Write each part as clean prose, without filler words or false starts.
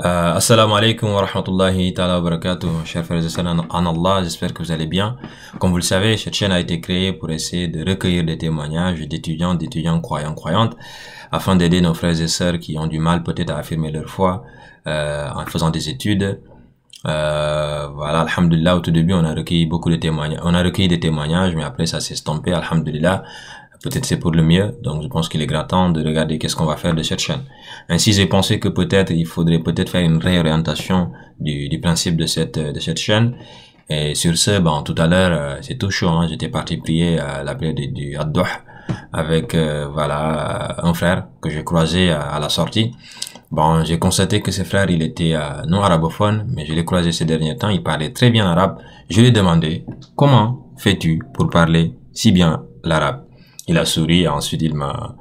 Assalamu alaikum wa rahmatullahi ta'ala wa barakatuh, chers frères et sœurs en Allah, j'espère que vous allez bien. Comme vous le savez, cette chaîne a été créée pour essayer de recueillir des témoignages d'étudiants croyants, croyantes, afin d'aider nos frères et sœurs qui ont du mal peut-être à affirmer leur foi en faisant des études. Voilà, alhamdulillah, au tout début, on a recueilli beaucoup de témoignages, on a recueilli des témoignages, mais après ça s'est estompé, alhamdulillah. Peut-être c'est pour le mieux, donc je pense qu'il est grand temps de regarder qu'est-ce qu'on va faire de cette chaîne. Ainsi, j'ai pensé que peut-être il faudrait peut-être faire une réorientation du principe de cette chaîne. Et sur ce, bon, tout à l'heure, c'est tout chaud, hein, j'étais parti prier à la prière du Ad-Duh avec voilà un frère que j'ai croisé à la sortie. Bon, j'ai constaté que ce frère, il était non arabophone, mais je l'ai croisé ces derniers temps, il parlait très bien arabe. Je lui ai demandé, comment fais-tu pour parler si bien l'arabe? Il a souri, ensuite il m'a,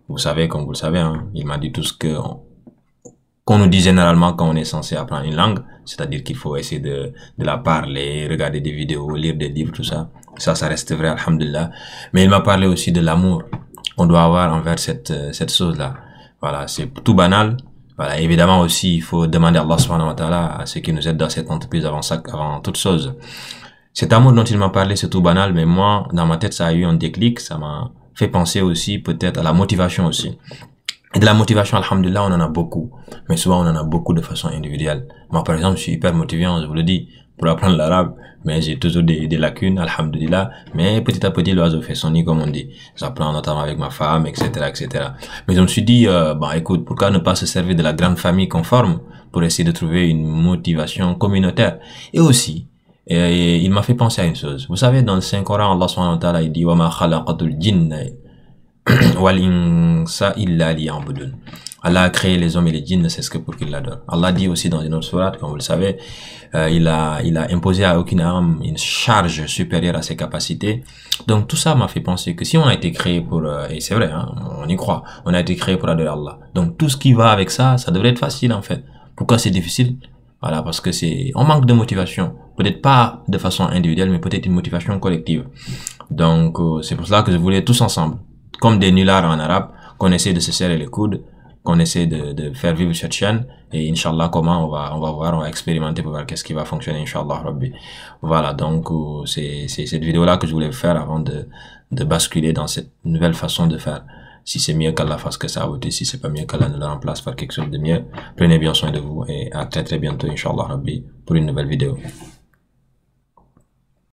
vous savez, comme vous le savez, hein, il m'a dit tout ce qu'on nous dit généralement quand on est censé apprendre une langue, c'est-à-dire qu'il faut essayer de la parler, regarder des vidéos, lire des livres, tout ça. Ça reste vrai, alhamdulillah. Mais il m'a parlé aussi de l'amour qu'on doit avoir envers cette chose-là. Voilà, c'est tout banal. Voilà, évidemment aussi, il faut demander à Allah subhanahu wa ta'ala à ceux qui nous aident dans cette entreprise avant toute chose. Cet amour dont il m'a parlé, c'est tout banal, mais moi, dans ma tête, ça a eu un déclic, ça m'a fait penser aussi peut-être à la motivation aussi. Et de la motivation, alhamdulillah, on en a beaucoup. Mais souvent, on en a beaucoup de façon individuelle. Moi, par exemple, je suis hyper motivé, je vous le dis, pour apprendre l'arabe. Mais j'ai toujours des lacunes, alhamdulillah. Mais petit à petit, l'oiseau fait son nid, comme on dit. J'apprends notamment avec ma femme, etc., etc. Mais je me suis dit, écoute, pourquoi ne pas se servir de la grande famille qu'on forme pour essayer de trouver une motivation communautaire. Et aussi, il m'a fait penser à une chose. Vous savez, dans le Saint-Coran, Allah subhanahu wa ta'ala, il dit, وَمَا خَلَقَتُ الْجِنَّ وَالْإِنسَ إِلَّا لِيَعْبُدُونَ. Allah a créé les hommes et les djinns, c'est ce que pour qu'ils l'adorent. Allah dit aussi dans une autre sourate, comme vous le savez, il a imposé à aucune âme une charge supérieure à ses capacités. Donc tout ça m'a fait penser que si on a été créé pour, et c'est vrai, hein, on y croit, on a été créé pour adorer Allah. Donc tout ce qui va avec ça, ça devrait être facile en fait. Pourquoi c'est difficile? Voilà, parce que on manque de motivation. Peut-être pas de façon individuelle, mais peut-être une motivation collective. Donc, c'est pour cela que je voulais tous ensemble, comme des nullards en arabe, qu'on essaie de se serrer les coudes, qu'on essaie de faire vivre cette chaîne, et Inch'Allah, comment on va voir, on va expérimenter pour voir qu'est-ce qui va fonctionner, Inch'Allah, Rabbi. Voilà, donc, c'est cette vidéo-là que je voulais faire avant de basculer dans cette nouvelle façon de faire. Si c'est mieux qu'Allah fasse que ça, ou si c'est pas mieux qu'Allah ne le remplace par quelque chose de mieux, prenez bien soin de vous et à très très bientôt, Inch'Allah Rabbi, pour une nouvelle vidéo.